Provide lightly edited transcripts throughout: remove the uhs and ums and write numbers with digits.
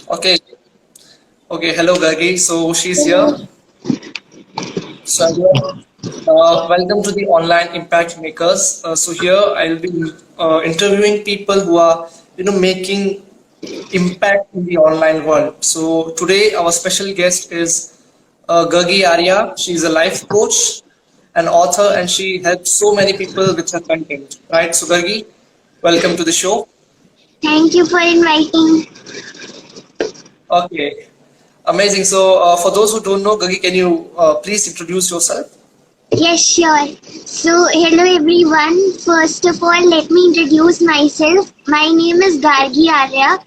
Okay, okay. Hello, Gargi. So she's here. Hello. So welcome to the online impact makers. So here I'll be interviewing people who are making impact in the online world. So today our special guest is Gargi Arya. She's a life coach, an author, and she helps so many people with her content. Right. So Gargi, welcome to the show. Thank you for inviting. Okay. Amazing. So, for those who don't know, Gagi, can you please introduce yourself? Yes, sure. So, hello everyone. First of all, let me introduce myself. My name is Gargi Arya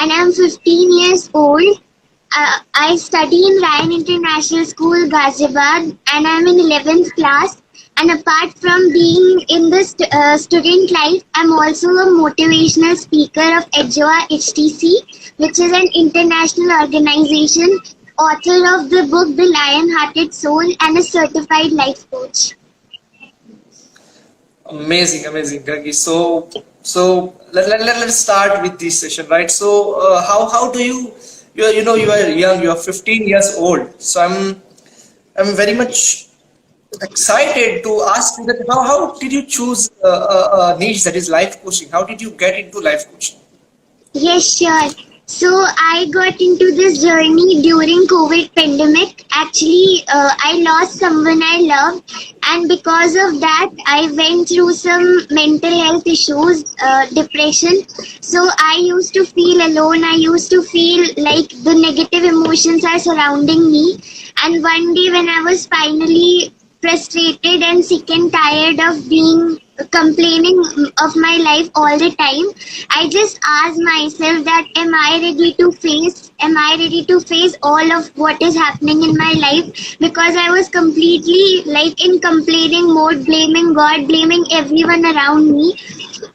and I'm 15 years old. I study in Ryan International School, Ghaziabad, and I'm in 11th class. And apart from being in the student life, I'm also a motivational speaker of EDGEWA HTC, which is an international organization, author of the book The Lion-Hearted Soul, and a certified life coach. Amazing, amazing, Gagi. So let's start with this session, right? So, how do you are young, you are 15 years old. So I'm very much excited to ask you that how did you choose a niche that is life coaching? How did you get into life coaching? Yes, sure. So I got into this journey during COVID pandemic. Actually, I lost someone I loved, and because of that, I went through some mental health issues, depression. So I used to feel alone. I used to feel like the negative emotions are surrounding me. And one day, when I was finally frustrated and sick and tired of being complaining of my life all the time, I just asked myself that am I ready to face all of what is happening in my life, because I was completely like in complaining mode, blaming God, blaming everyone around me.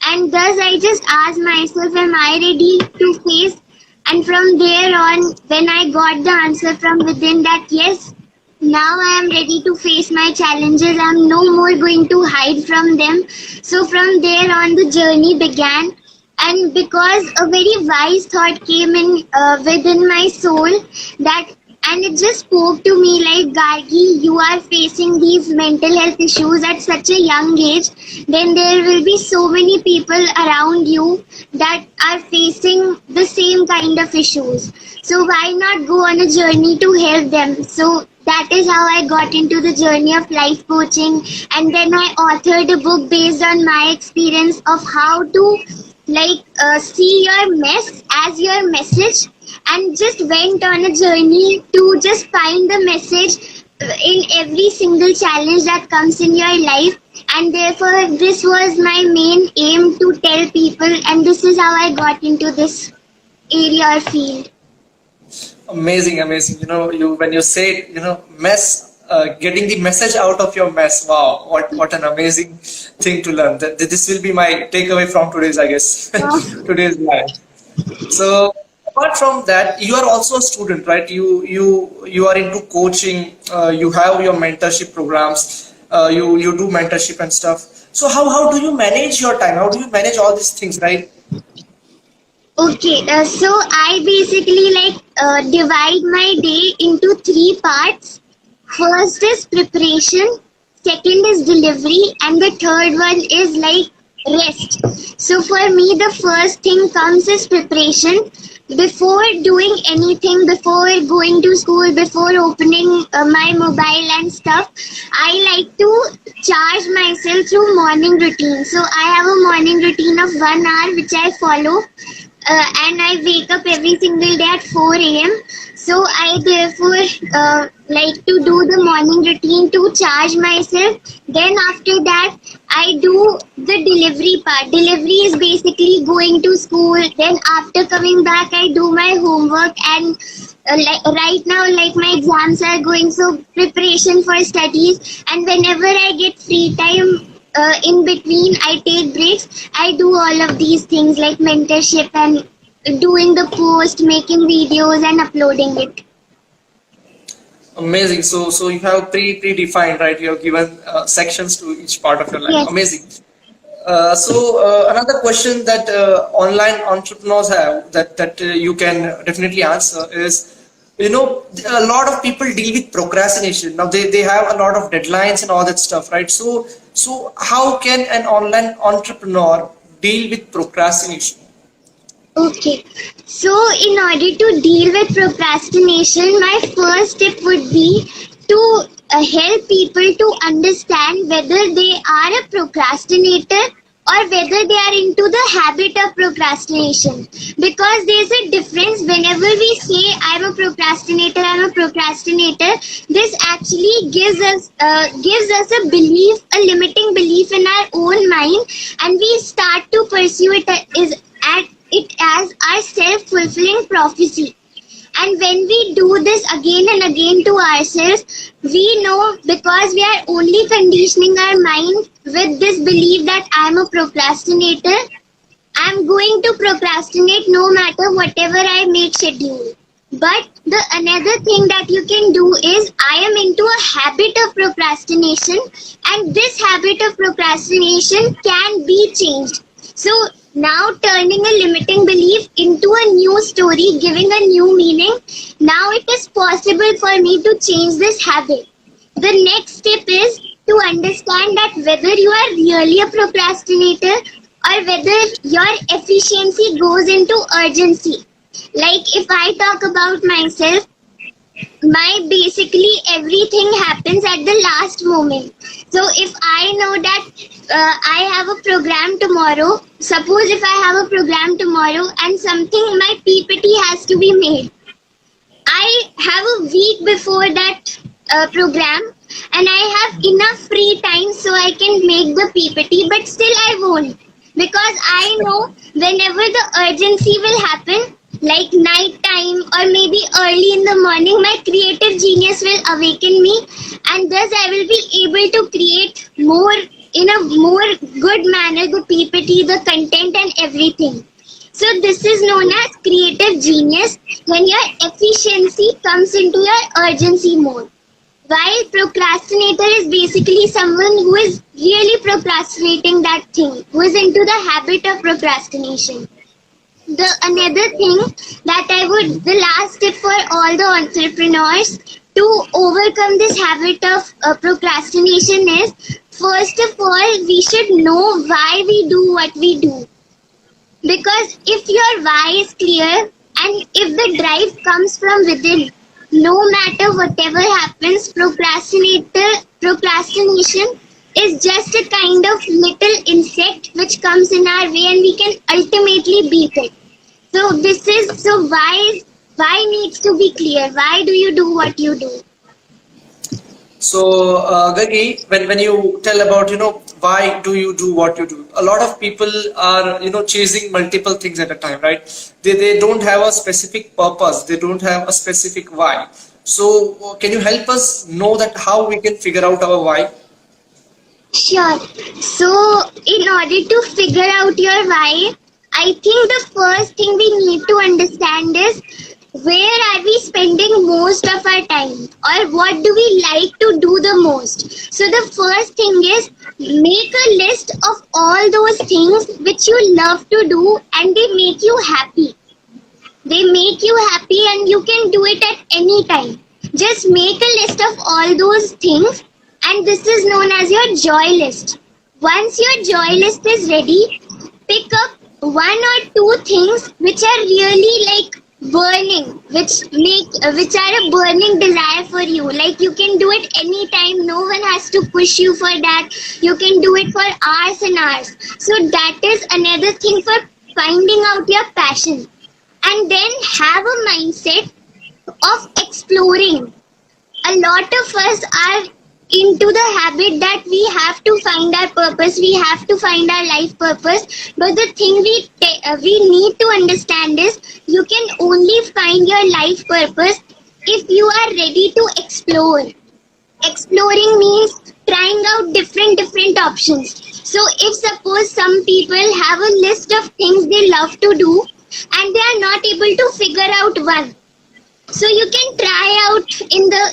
And thus I just asked myself, am I ready to face? And from there on, when I got the answer from within that yes, now I am ready to face my challenges. I'm no more going to hide from them. So from there on, the journey began. And because a very wise thought came in within my soul, that and it just spoke to me like, Gargi, you are facing these mental health issues at such a young age. Then there will be so many people around you that are facing the same kind of issues. So why not go on a journey to help them? So that is how I got into the journey of life coaching, and then I authored a book based on my experience of how to see your mess as your message, and just went on a journey to just find the message in every single challenge that comes in your life. And therefore this was my main aim, to tell people, and this is how I got into this area or field. Amazing, amazing. You when you say mess, getting the message out of your mess. Wow, what an amazing thing to learn. This will be my takeaway from today's, I guess, today's life. So apart from that, you are also a student, right? You are into coaching. You have your mentorship programs. You do mentorship and stuff. So how do you manage your time? How do you manage all these things, right? Okay, so I basically divide my day into three parts. First is preparation, second is delivery, and the third one is like rest. So for me, the first thing comes is preparation. Before doing anything, before going to school, before opening my mobile and stuff, I like to charge myself through morning routine. So I have a morning routine of 1 hour which I follow, and I wake up every single day at 4 a.m. So I therefore like to do the morning routine to charge myself. Then after that, I do the delivery part. Delivery is basically going to school. Then after coming back, I do my homework, and right now, like my exams are going, so preparation for studies. And whenever I get free time, in between I take breaks, I do all of these things like mentorship and doing the post, making videos and uploading it. Amazing. So you have predefined, right? You have given sections to each part of your life. Yes. Amazing. Another question that online entrepreneurs have that you can definitely answer is, a lot of people deal with procrastination. Now they have a lot of deadlines and all that stuff, right? So how can an online entrepreneur deal with procrastination? Okay, so in order to deal with procrastination, my first tip would be to help people to understand whether they are a procrastinator or whether they are into the habit of procrastination. Because there's a difference whenever we say I'm a procrastinator, this actually gives us a belief, a limiting belief in our own mind, and we start to pursue it as our self-fulfilling prophecy. And when we do this again and again to ourselves, we know, because we are only conditioning our mind with this belief that I'm a procrastinator, I'm going to procrastinate no matter whatever I make schedule. But the another thing that you can do is, I am into a habit of procrastination, and this habit of procrastination can be changed. So now turning a limiting belief into a new story, giving a new meaning, now it is possible for me to change this habit. The next step is to understand that whether you are really a procrastinator or whether your efficiency goes into urgency. Like if I talk about myself, my basically everything happens at the last moment. So if I know that I have a program tomorrow, suppose if I have a program tomorrow and something, my PPT has to be made, I have a week before that program, and I have enough free time so I can make the PPT, but still I won't, because I know whenever the urgency will happen, like night time or maybe early in the morning, my creative genius will awaken me, and thus I will be able to create more in a more good manner, the PPT, the content and everything. So this is known as creative genius, when your efficiency comes into your urgency mode. While procrastinator is basically someone who is really procrastinating that thing, who is into the habit of procrastination. The another thing that the last tip for all the entrepreneurs to overcome this habit of procrastination is, first of all, we should know why we do what we do. Because if your why is clear and if the drive comes from within, no matter whatever happens, procrastination is just a kind of little insect which comes in our way, and we can ultimately beat it. So why needs to be clear. Why do you do what you do? So, Gargi, when you tell about, why do you do what you do? A lot of people are, chasing multiple things at a time, right? They don't have a specific purpose. They don't have a specific why. So, can you help us know that how we can figure out our why? Sure. So, in order to figure out your why, I think the first thing we need to understand is, where are we spending most of our time, or what do we like to do the most? So the first thing is, make a list of all those things which you love to do and they make you happy. They make you happy and you can do it at any time. Just make a list of all those things, and this is known as your joy list. Once your joy list is ready, pick up one or two things which are really like burning, which are a burning desire for you. Like you can do it anytime, no one has to push you for that. You can do it for hours and hours. So that is another thing for finding out your passion. And then have a mindset of exploring. A lot of us are into the habit that we have to find our purpose, we have to find our life purpose. But the thing we need to understand is, you can only find your life purpose if you are ready to explore. Exploring means trying out different options. So if suppose some people have a list of things they love to do and they are not able to figure out one, so you can try out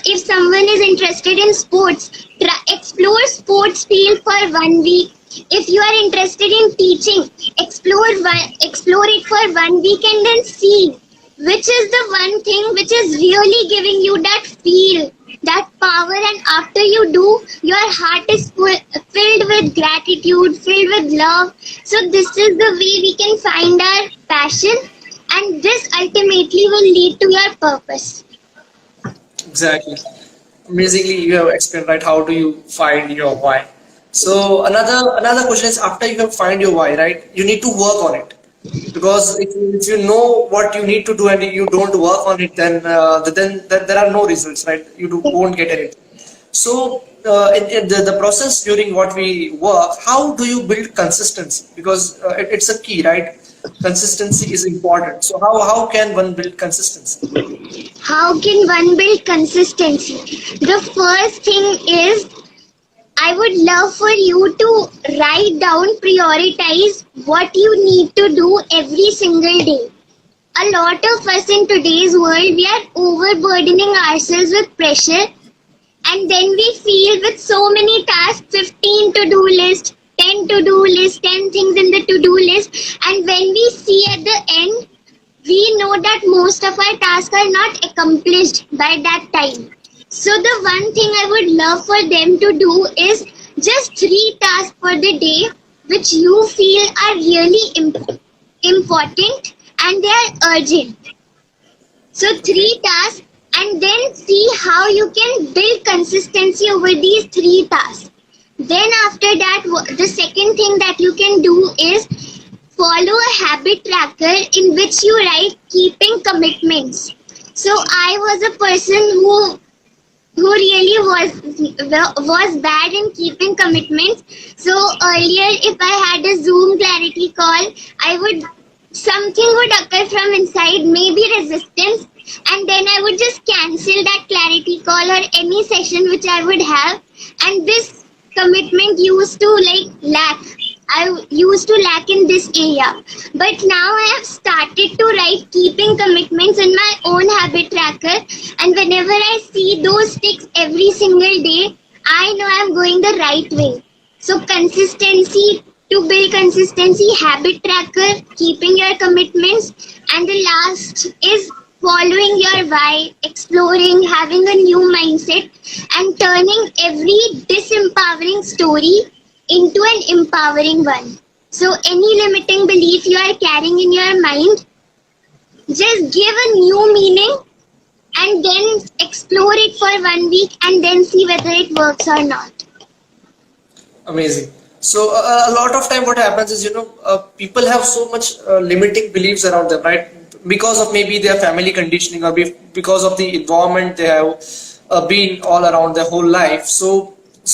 if someone is interested in sports, explore sports field for 1 week, If you are interested in teaching, explore it for 1 week and then see which is the one thing which is really giving you that feel, that power, and after you do, your heart is filled with gratitude, filled with love. So this is the way we can find our passion, and this ultimately will lead to your purpose. Exactly. Amazingly, you have explained, right? How do you find your why? So another question is, after you have find your why, right? You need to work on it, because if you know what you need to do and you don't work on it, then there are no results, right? Won't get anything. So in the process during what we work, how do you build consistency? Because it's a key, right? Consistency is important. So how can one build consistency? How can one build consistency? The first thing is, I would love for you to write down, prioritize what you need to do every single day. A lot of us in today's world, we are overburdening ourselves with pressure, and then we feel with so many tasks, 15 to-do list, 10 to-do list, 10 things in the to-do list, and when we see at the end, we know that most of our tasks are not accomplished by that time. So the one thing I would love for them to do is just 3 tasks for the day which you feel are really important and they are urgent. So 3 tasks, and then see how you can build consistency over these 3 tasks. Then after that, the second thing that you can do is follow a habit tracker in which you write keeping commitments. So I was a person who really was bad in keeping commitments. So earlier, if I had a Zoom clarity call, something would occur from inside, maybe resistance, and then I would just cancel that clarity call or any session which I would have, and this commitment used to lack. I used to lack in this area. But now I have started to write keeping commitments in my own habit tracker, and whenever I see those ticks every single day, I know I'm going the right way. So consistency, to build consistency, habit tracker, keeping your commitments, and the last is following your why, exploring, having a new mindset, and turning every disempowering story into an empowering one. So any limiting belief you are carrying in your mind, just give a new meaning and then explore it for 1 week and then see whether it works or not. Amazing. So a lot of time what happens is, people have so much limiting beliefs around them, right? Because of maybe their family conditioning, or because of the environment they have been all around their whole life. So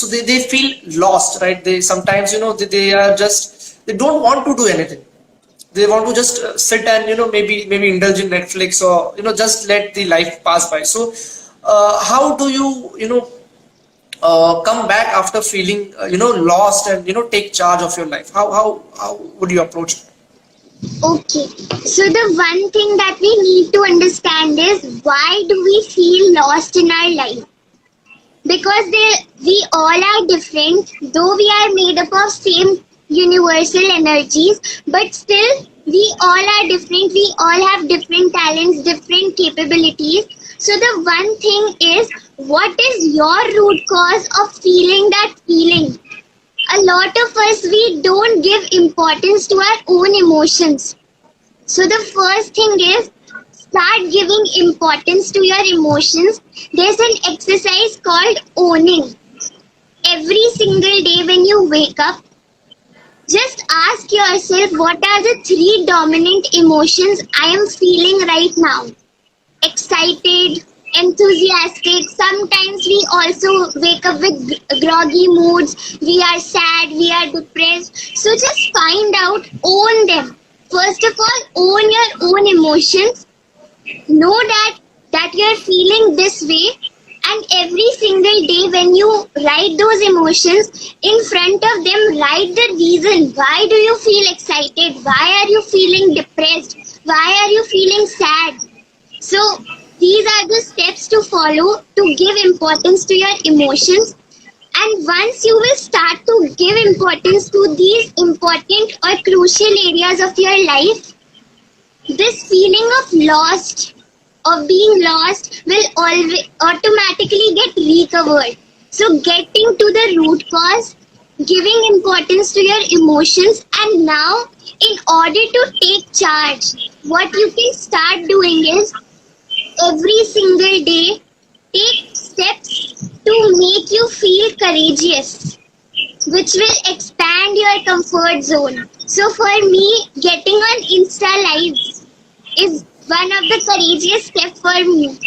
they feel lost, right? They sometimes, they are just, they don't want to do anything. They want to just sit and, maybe indulge in Netflix, or, just let the life pass by. So how do you, come back after feeling, lost, and, take charge of your life? How would you approach it? Okay, so the one thing that we need to understand is, why do we feel lost in our life? Because we all are different, though we are made up of same universal energies, but still we all are different, we all have different talents, different capabilities. So the one thing is, what is your root cause of feeling that feeling? A lot of us, we don't give importance to our own emotions. So the first thing is, start giving importance to your emotions. There's an exercise called owning. Every single day when you wake up, just ask yourself, what are the 3 dominant emotions I am feeling right now? Excited, enthusiastic. Sometimes we also wake up with groggy moods. We are sad, we are depressed. So just find out, own them. First of all, own your own emotions. Know that you're feeling this way, and every single day when you write those emotions, in front of them write the reason. Why do you feel excited? Why are you feeling depressed? Why are you feeling sad? So these are the steps to follow to give importance to your emotions. And once you will start to give importance to these important or crucial areas of your life, this feeling of being lost will always automatically get recovered. So getting to the root cause, giving importance to your emotions, and now in order to take charge, what you can start doing is every single day take steps to make you feel courageous, which will expand your comfort zone. So for me, getting on Insta Lives is one of the courageous steps for me.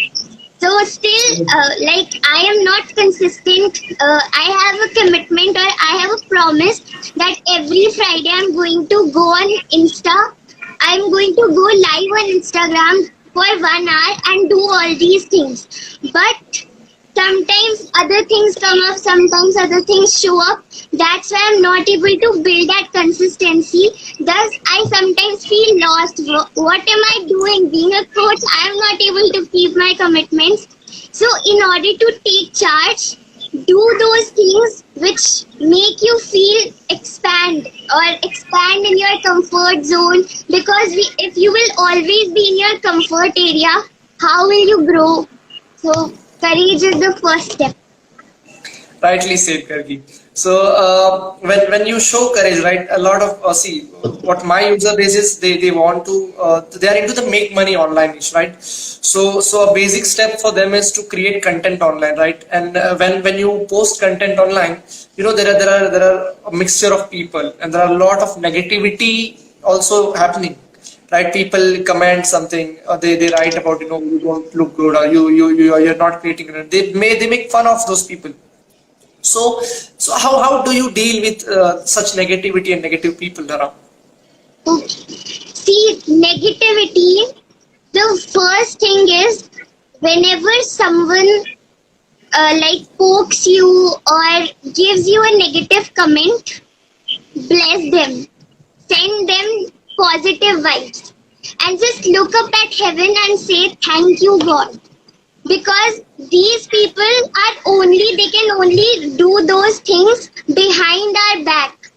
So still, I am not consistent. I have a commitment or I have a promise that every Friday I'm going to go on Insta. I'm going to go live on Instagram for 1 hour and do all these things. But sometimes other things come up, sometimes other things show up. That's why I'm not able to build that consistency. Thus, I sometimes feel lost. What am I doing? Being a coach, I'm not able to keep my commitments. So, in order to take charge, do those things which make you feel expand in your comfort zone. Because if you will always be in your comfort area, how will you grow? So, courage is the first step. Rightly said, Gargi. So when you show courage, right? A lot of see what my user base is. They want to they are into the make money online niche, right? So a basic step for them is to create content online, right? And when you post content online, there are a mixture of people, and there are a lot of negativity also happening. Right, people comment something, they write about you don't look good, or you're not creating. They make fun of those people. So how do you deal with such negativity and negative people around? Okay. See, negativity, the first thing is whenever someone pokes you or gives you a negative comment, bless them, send them positive vibes, and just look up at heaven and say thank you God, because these people they can only do those things behind our back.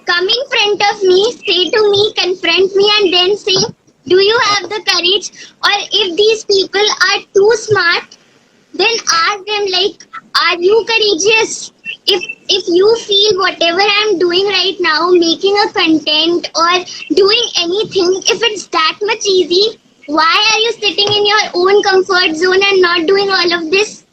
Come in front of me, say to me, confront me, and then say, do you have the courage? Or if these people are too smart, then ask them are you courageous? If you feel whatever I'm doing right now, making a content or doing anything, if it's that much easy, why are you sitting in your own comfort zone and not doing all of this?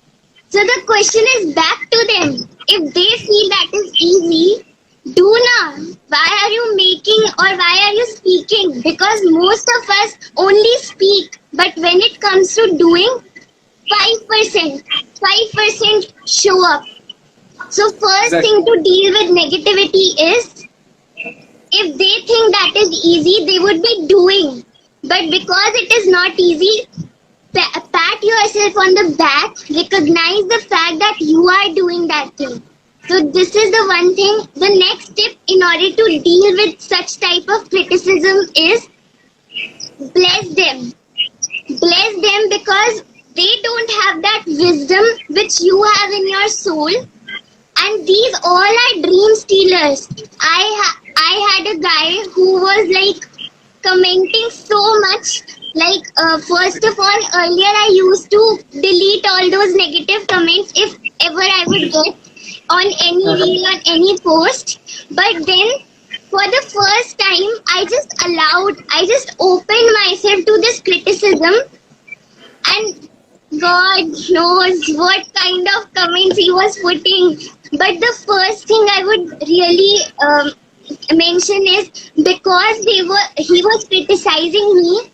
So the question is back to them. If they feel that is easy, do not. Why are you making or why are you speaking? Because most of us only speak, but when it comes to doing, 5% show up. So first thing to deal with negativity is, if they think that is easy, they would be doing. But because it is not easy, pat yourself on the back, recognize the fact that you are doing that thing. So this is the one thing. The next step in order to deal with such type of criticism is bless them. Bless them because they don't have that wisdom which you have in your soul. And these all are dream stealers. I had a guy who was commenting so much. First of all, earlier I used to delete all those negative comments if ever I would get on any reel, on any post. But then for the first time, I just opened myself to this criticism, and God knows what kind of comments he was putting. But the first thing I would really mention is, because he was criticizing me,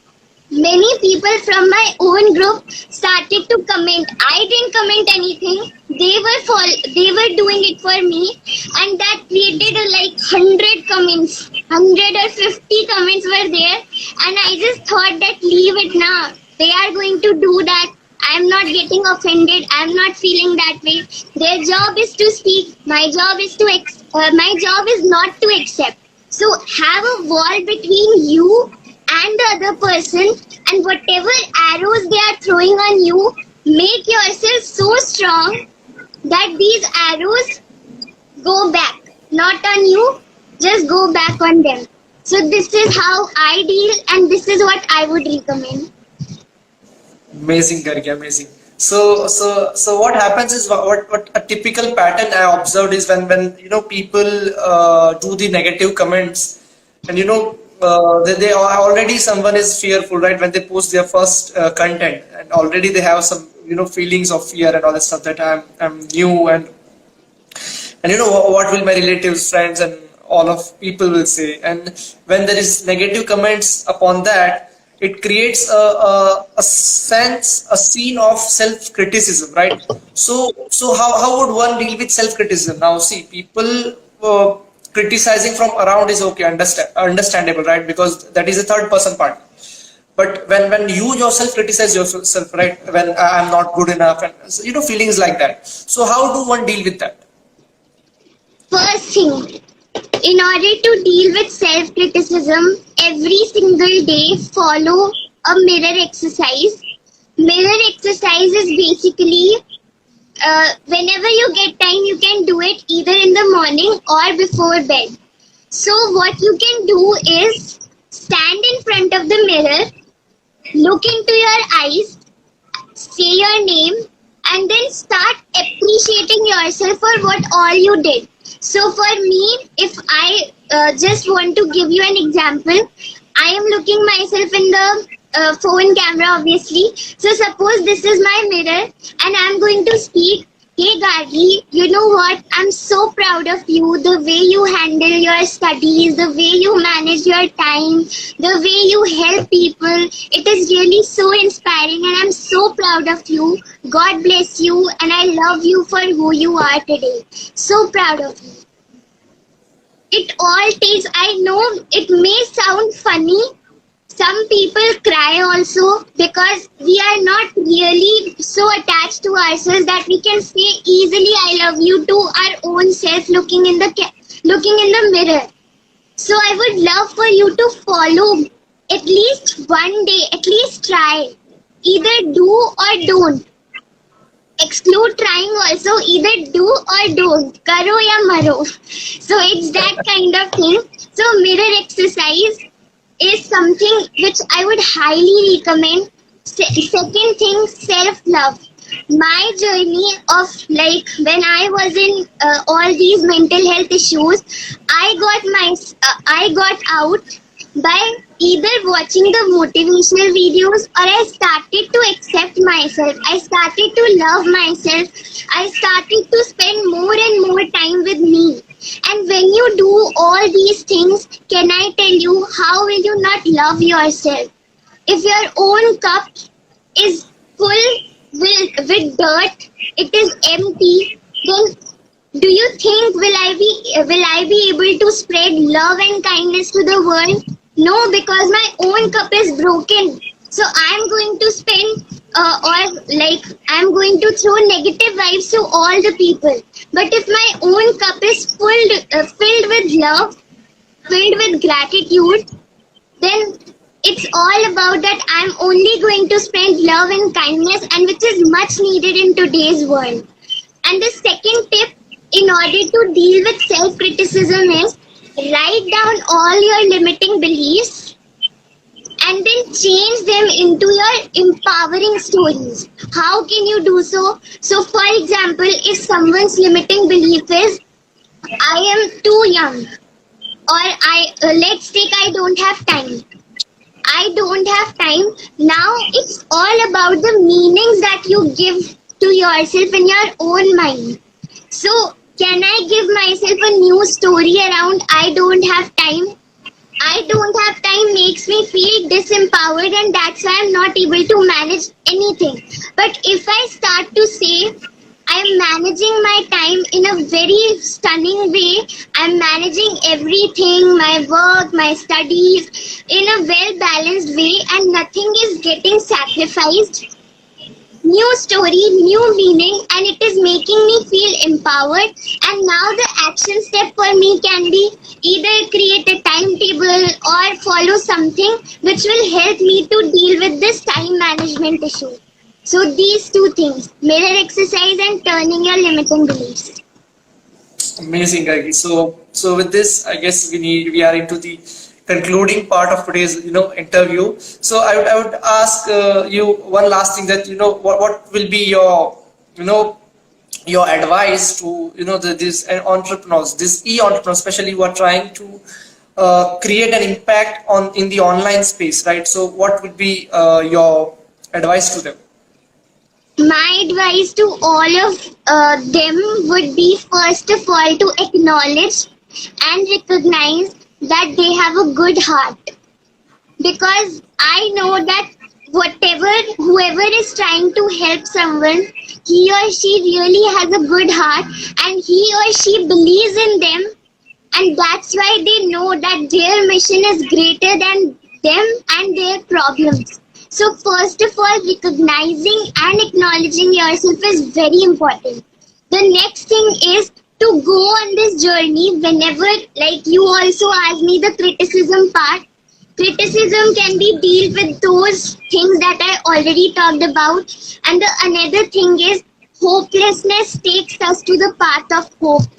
many people from my own group started to comment. I didn't comment anything. They were doing it for me, and that created 100 comments, 100 or 50 comments were there, and I just thought that leave it now. They are going to do that. I'm not getting offended. I'm not feeling that way. Their job is to speak. My job is not to accept. So have a wall between you and the other person, and whatever arrows they are throwing on you, make yourself so strong that these arrows go back, not on you, just go back on them. So this is how I deal, and this is what I would recommend. Amazing, Gargi, amazing. So what happens is what a typical pattern I observed is when people do the negative comments, and they are already someone is fearful, right? When they post their first content, and already they have some feelings of fear and all that stuff that I'm new, and what will my relatives, friends, and all of people will say. And when there is negative comments upon that, it creates a sense, a scene of self-criticism, right? So how would one deal with self-criticism? Now see, people criticizing from around is okay, understandable, right? Because that is a third person part. But when you yourself criticize yourself, right? When I'm not good enough, and feelings like that. So how do one deal with that? First thing, in order to deal with self-criticism, every single day follow a mirror exercise. Mirror exercise is basically whenever you get time, you can do it either in the morning or before bed. So what you can do is stand in front of the mirror, look into your eyes, say your name, and then start appreciating yourself for what all you did. So for me, if I just want to give you an example, I am looking myself in the phone camera, obviously. So suppose this is my mirror and I'm going to speak. Hey Gargi, you know what? I'm so proud of you. The way you handle your studies, the way you manage your time, the way you help people. It is really so inspiring and I'm so proud of you. God bless you and I love you for who you are today. So proud of you. It all takes, I know it may sound funny. Some people cry also because we are not really so attached to ourselves that we can say easily I love you to our own self looking in the mirror. So I would love for you to follow at least one day, at least try. Either do or don't. Exclude trying also, either do or don't. Karo ya maro. So it's that kind of thing. So mirror exercise is something which I would highly recommend. Second thing, self-love. My journey of when I was in all these mental health issues, I got out by either watching the motivational videos or I started to accept myself. I started to love myself. I started to spend more and more time with me. And when you do all these things, can I tell you, how will you not love yourself? If your own cup is full with dirt, it is empty, then do you think will I be able to spread love and kindness to the world? No, because my own cup is broken. So I'm going to I'm going to throw negative vibes to all the people. But if my own cup is filled with love, filled with gratitude, then it's all about that I'm only going to spread love and kindness, and which is much needed in today's world. And the second tip in order to deal with self-criticism is write down all your limiting beliefs and then change them into your empowering stories. How can you do so? So for example, if someone's limiting belief is I am too young, or let's take I don't have time. I don't have time. Now it's all about the meanings that you give to yourself in your own mind. So can I give myself a new story around I don't have time? I don't have time makes me feel disempowered, and that's why I'm not able to manage anything. But if I start to say I'm managing my time in a very stunning way, I'm managing everything, my work, my studies in a well-balanced way, and nothing is getting sacrificed. New story, new meaning, and it is making me feel empowered. And now the action step for me can be either create a timetable or follow something which will help me to deal with this time management issue. So these two things, mirror exercise and turning your limiting beliefs. Amazing, Gargi. So with this, I guess we are into the concluding part of today's interview. So I would ask you one last thing, that what will be your you know your advice to these entrepreneurs, these e-entrepreneurs especially, who are trying to create an impact on in the online space, right? So what would be your advice to them? My advice to all of them would be, first of all, to acknowledge and recognize that they have a good heart. Because I know that whoever is trying to help someone, he or she really has a good heart, and he or she believes in them, and that's why they know that their mission is greater than them and their problems. So first of all, recognizing and acknowledging yourself is very important. The next thing is to go on this journey whenever, like you also asked me the criticism part. Criticism can be dealt with those things that I already talked about. And the another thing is, hopelessness takes us to the path of hope.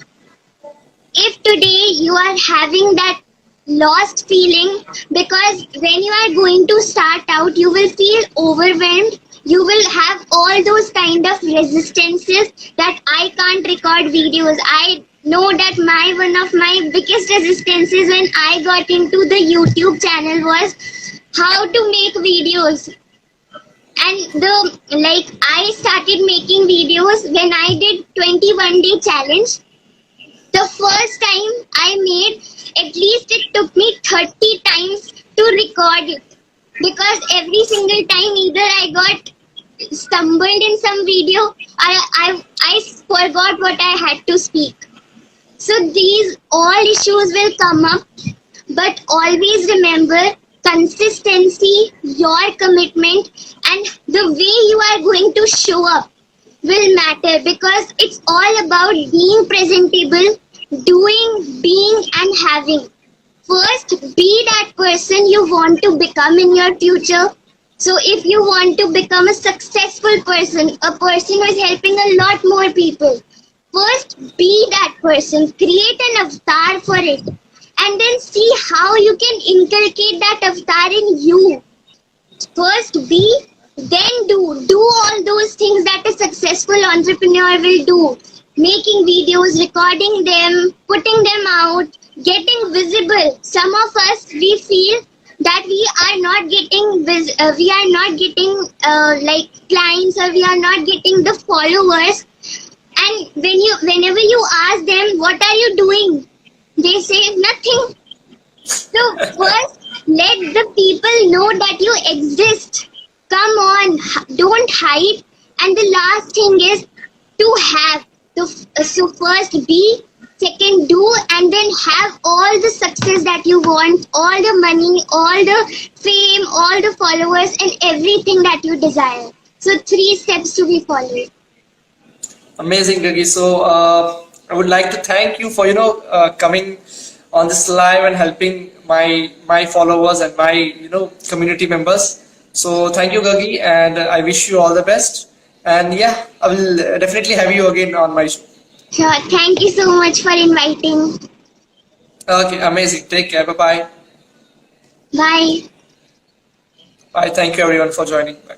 If today you are having that lost feeling, because when you are going to start out, you will feel overwhelmed, you will have all those kind of resistances that I can't record videos. I know that one of my biggest resistances when I got into the YouTube channel was how to make videos. And I started making videos when I did 21-day challenge. The first time I made, at least it took me 30 times to record it, because every single time either I got stumbled in some video or I forgot what I had to speak. So these all issues will come up, but always remember, consistency, your commitment, and the way you are going to show up will matter, because it's all about being presentable, doing, being, and having. First, be that person you want to become in your future. So if you want to become a successful person, a person who is helping a lot more people, first be that person, create an avatar for it, and then see how you can inculcate that avatar in you. First be, then do. Do all those things that a successful entrepreneur will do. Making videos, recording them, putting them out, getting visible. Some of us, we feel that we are not getting clients, or we are not getting the followers. And whenever you ask them, what are you doing? They say nothing. So first, let the people know that you exist. Come on, don't hide. And the last thing is to have. So first be, second do, and then have all the success that you want, all the money, all the fame, all the followers, and everything that you desire. So 3 steps to be followed. Amazing, Gargi. So I would like to thank you for coming on this live and helping my followers and my community members. So thank you, Gargi, and I wish you all the best. And yeah, I will definitely have you again on my show. Sure. Thank you so much for inviting. Okay, amazing. Take care. Bye-bye. Bye. Bye. Thank you everyone for joining. Bye.